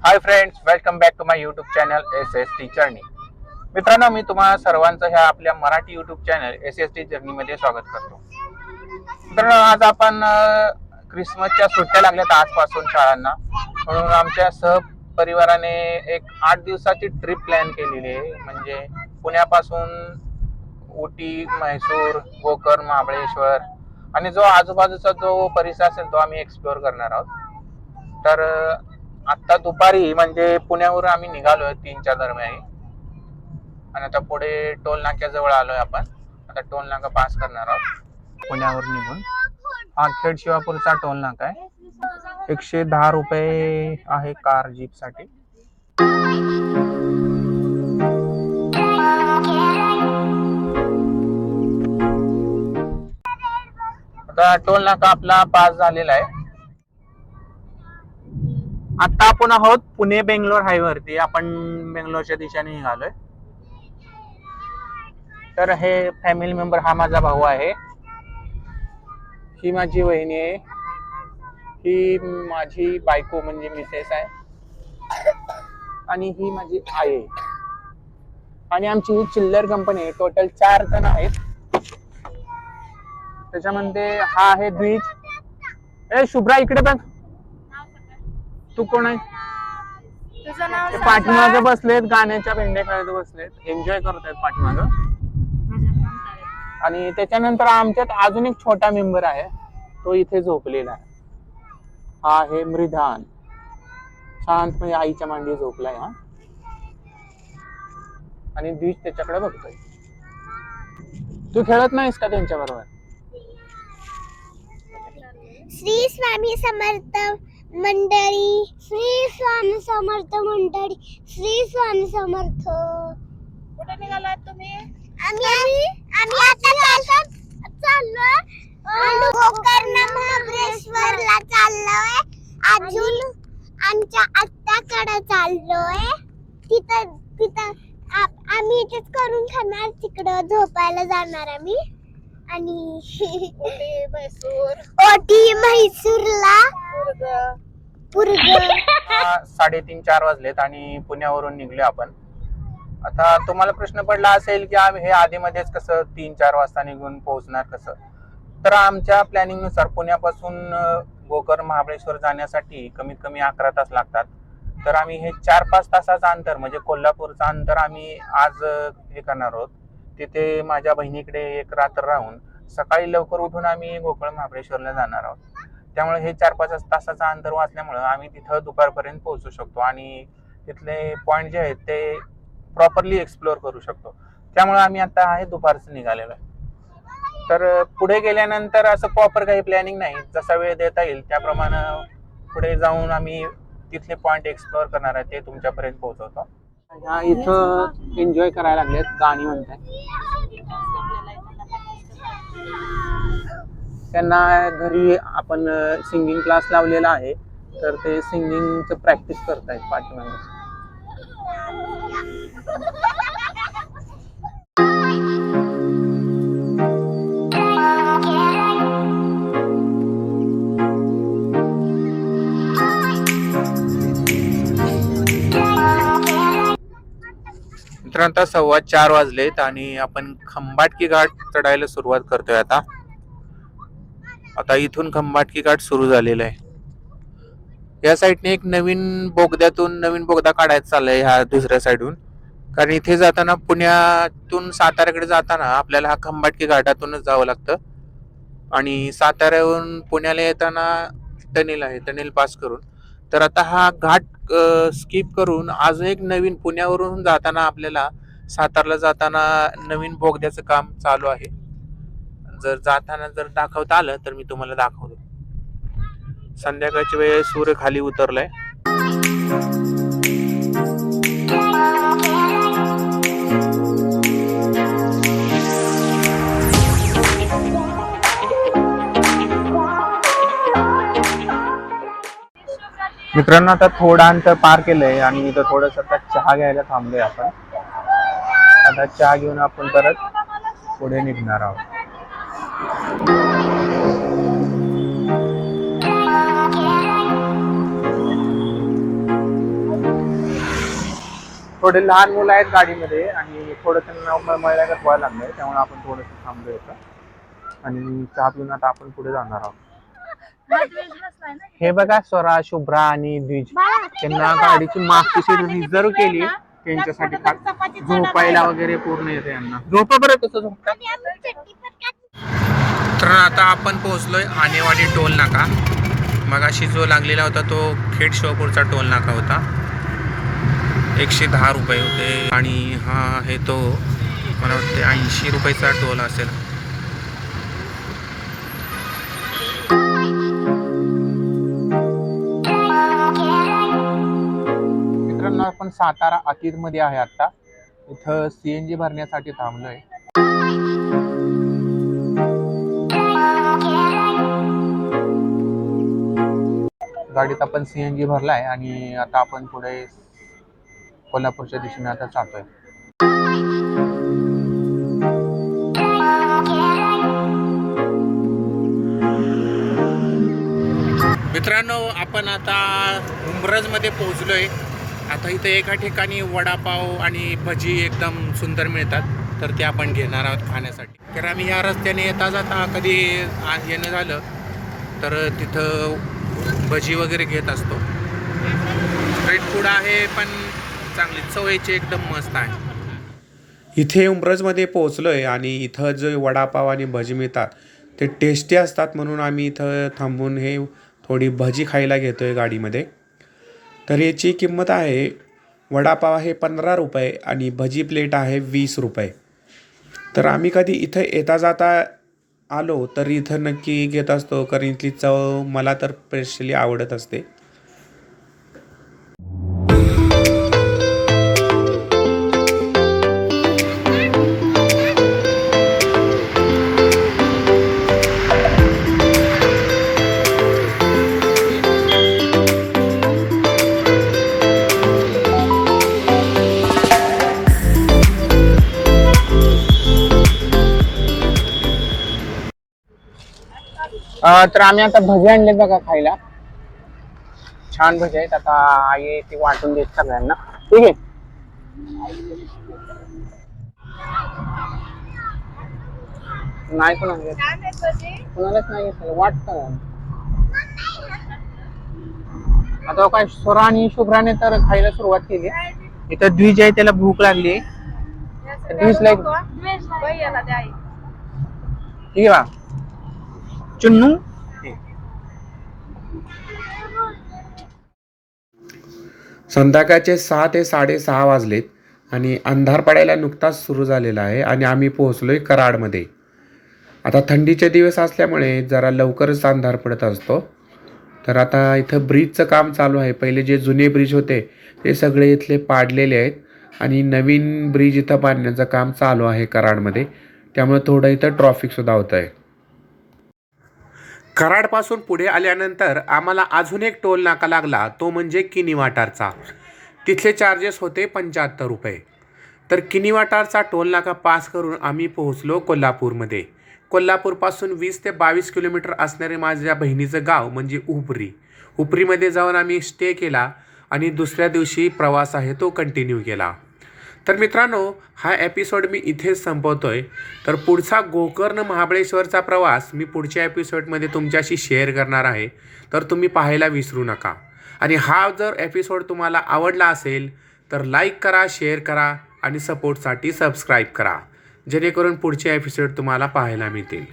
High friends, welcome back to my YouTube channel SST journey. मित्रांनो, मी तुम्हा सर्वांचं ह्या आपल्या Marathi YouTube channel SST journey मध्ये स्वागत करतो. मित्रांनो, आज आपण क्रिसमसच्या सुट्ट्या लागल्यात आजपासून शाळांना, म्हणून आमच्या सहपरिवाराने एक 8 दिवसाची ट्रिप प्लॅन केलेली आहे. म्हणजे पुण्यापासून उटी, म्हैसूर, गोकर्ण, महाबळेश्वर आणि जो आजूबाजूचा जो परिसर असेल तो आम्ही एक्सप्लोअर करणार आहोत. तर आता दुपारी म्हणजे पुण्यावरून आम्ही निघालोय 3च्या दरम्यान आणि आता पुढे टोल नाक्याजवळ आलोय. आपण आता टोल नाका पास करणार आहोत पुण्यावर निघून. हा खेड शिवापूरचा टोल नाका आहे. 110 रुपये आहे कार जीप साठी. आता टोल नाका आपला पास झालेला आहे. आता आपण आहोत पुणे बेंगलोर हायवेवरती. आपण बेंगलोरच्या दिशेने निघालोय. तर हे फॅमिली मेंबर, हा माझा भाऊ आहे, ही माझी वहिनी आहे, ही माझी बायको म्हणजे मिसेस आहे आणि ही माझी आई आहे. आणि आमची ही चिल्लर कंपनी आहे. टोटल 4 जण आहेत. त्याच्यामध्ये हा आहे द्विज. शुभ्रा इकडे बघ. तू कोण आहे? तुझं नाव? पाठीमागे बसलेत, गाण्याच्या भेंड्या खेळत बसलेत, एन्जॉय करत आहेत पाठीमागं. आणि त्याच्यानंतर आमच्यात अजून एक छोटा मेंबर आहे, तो इथे झोपलेला आहे. हा आहे मृधान, शांतपणे आईच्या मांडी झोपलाय हा. आणि द्विज त्याच्याकडे बघतोय. तू खेळत नाहीस का त्यांच्या बरोबर? श्री स्वामी समर्थ मंडळी, श्री स्वामी समर्थ मंडळी, श्री स्वामी समर्थ. कुठे निघालात तुम्ही? आम्ही आता चाललोय गोकर्ण महाबळेश्वरला चाललोय. अजून आमच्या आत्याकडे चाललोय. तिथं आम्ही इथेच करून खाणार, तिकडं झोपायला जाणार आम्ही. आणि ओटी म्हैसूरला पुरग. 3:30-4 वाजलेत आणि पुण्यावरून निघलो आपण. आता तुम्हाला प्रश्न पडला असेल की आम्ही हे आधीमध्येच कसं 3-4 वाजता निघून पोहोचणार कसं. तर आमच्या प्लॅनिंग नुसार पुण्यापासून गोकर्ण महाबळेश्वर जाण्यासाठी कमीत कमी 11 तास लागतात. तर आम्ही हे 4-5 तासाचं अंतर म्हणजे कोल्हापूरचं अंतर आम्ही आज हे करणार आहोत. तिथे माझ्या बहिणीकडे एक रात्र राहून सकाळी लवकर उठून आम्ही गोकर्ण महाबळेश्वरला जाणार आहोत. त्यामुळे हे 4-5 तासाचं अंतर वाचल्यामुळे आम्ही तिथं दुपारपर्यंत पोहोचू शकतो आणि तिथले पॉईंट जे आहेत ते प्रॉपरली एक्सप्लोअर करू शकतो. त्यामुळे आम्ही आता आहे दुपारचं निघालेलो आहे. तर पुढे गेल्यानंतर असं प्रॉपर काही प्लॅनिंग नाही, जसा वेळ देता येईल त्याप्रमाणे पुढे जाऊन आम्ही तिथले पॉईंट एक्सप्लोअर करणार आहे, ते तुमच्यापर्यंत पोहोचवतो. ह्या इथं एन्जॉय करायला लागलेत, गाणी म्हणतात. त्यांना घरी आपण सिंगिंग क्लास लावलेला आहे, तर ते सिंगिंगचं प्रॅक्टिस करतायत पाठीमागे. मित्रांनो, आता 4:15 वाजलेत आणि आपण खंबाटकी घाट चढायला सुरुवात करतोय. आता इथून खंबाटकी घाट सुरू झालेला आहे. या साईडने एक नवीन बोगदा काढायचा चाललाय ह्या दुसऱ्या साईडहून. कारण इथे जाताना पुण्यातून साताऱ्याकडे जाताना आपल्याला हा खंबाटकी घाटातूनच जावं लागतं आणि साताऱ्याहून पुण्याला येताना टनेल आहे, टनेल पास करून. तर आता हा घाट स्किप करून आज एक नवीन पुण्यावरून जाताना आपल्याला सातारला जाताना नवीन बोगद्याचं काम चालू आहे. जर जाताना दाखवता आलं तर मी तुम्हाला दाखवतो. संध्याकाळची वेळ, सूर्य खाली उतरलाय. मित्रांनो आता थोडं अंतर पार केलंय आणि इथं थोडंसं आता चहा घ्यायला थांबलोय आपण. आता चहा घेऊन आपण परत पुढे निघणार आहोत. थोडे लहान मुलं आहेत गाडीमध्ये आणि थोडं त्यांना मळल्यागत व्हायला लागलंय, त्यामुळे आपण थोडंसं थांबलोय इथं आणि चहा पिऊन आता आपण पुढे जाणार आहोत. हे बघा स्वरा, शुभ्रा आणि द्विज त्यांना गाडीची मागची सीट रिझर्व केली त्यांच्यासाठी, झोपायला वगैरे पूर्ण येते यांना. झोपा बरं कसं झोपतात. तर आता आपण पोहोचलोय आनेवाडी टोल नाका. मगाशी जो लागलेला होता तो खेड शिवापूरचा टोल नाका होता. 110 रुपये होते आणि हा आहे तो मला वाटते 80 रुपयाचा टोल असेल. मित्रांनो आपण सातारा अतीत मध्ये आहे आता. इथं CNG भरण्यासाठी थांबलोय. गाडीत आपण CNG भरलाय आणि आता आपण पुढे कोल्हापूरच्या दिशेने आता जातोय. मित्रांनो आपण आता उंब्रज मध्ये पोहोचलोय. आता इथे एका ठिकाणी वडापाव आणि भजी एकदम सुंदर मिळतात, तर ते आपण घेणार आहोत खाण्यासाठी. तर आम्ही ह्या रस्त्याने येता जाता कधी येणं झालं तर तिथं भजी वगैरे घेत असतो. स्ट्रीट फूड आहे पण चांगली चवची एकदम मस्त आहे. इथे उंब्रजमध्ये पोहोचलोय आणि इथं जे वडापाव आणि भजी मिळतात ते टेस्टी असतात, म्हणून आम्ही इथं थांबून हे थोडी भजी खायला घेतोय गाडीमध्ये. तर याची किंमत आहे, वडापाव आहे 15 रुपये आणि भजी प्लेट आहे 20 रुपये. तर आम्ही कधी इथं येता जाता आलो तर इथं नक्की घेत असतो, कारण इथली चव मला तर स्पेशली आवडत असते. तर आम्ही आता भजी आणले बघा खायला. छान भजी आहेत. आता आई ती वाटून देत सगळ्यांना. ठीक आहे. नाही कुणालाच नाही घेतलं वाटतं. आता काय स्वरा आणि शुभ्राने तर खायला सुरुवात केली. इथं द्विज आहे, त्याला भूक लागली. द्विजला ठीक आहे चुन्नू. संध्याकाळचे 6 ते 6:30 वाजलेत आणि अंधार पडायला नुकताच सुरू झालेला आहे आणि आम्ही पोहोचलोय कराडमध्ये. आता थंडीचे दिवस असल्यामुळे जरा लवकरच अंधार पडत असतो. तर आता इथं ब्रिजचं काम चालू आहे. पहिले जे जुने ब्रिज होते ते सगळे इथले पाडलेले आहेत आणि नवीन ब्रिज इथं बांधण्याचं काम चालू आहे कराडमध्ये. त्यामुळे थोडं इथं ट्रॉफिकसुद्धा होतं आहे. कराडपासून पुढे आल्यानंतर आम्हाला अजून एक टोल नाका लागला, तो म्हणजे किनीवाटारचा. तिथले चार्जेस होते 75 रुपये. तर किनीवाटारचा टोल नाका पास करून आम्ही पोहोचलो कोल्हापूरमध्ये. कोल्हापूरपासून 20 ते 22 किलोमीटर असणारे माझ्या बहिणीचं गाव म्हणजे उपरी. उपरीमध्ये जाऊन आम्ही स्टे केला आणि दुसऱ्या दिवशी प्रवास आहे तो कंटिन्यू केला. तर मित्रांनो हा एपिसोड मी इथेच संपवतोय. तर पुढचा गोकर्ण महाबळेश्वरचा प्रवास मी पुढच्या एपिसोडमध्ये तुमच्याशी शेअर करणार आहे, तर तुम्ही पाहायला विसरू नका. आणि हा जर एपिसोड तुम्हाला आवडला असेल तर लाईक करा, शेअर करा आणि सपोर्टसाठी सबस्क्राईब करा, जेणेकरून पुढचे एपिसोड तुम्हाला पाहायला मिळतील.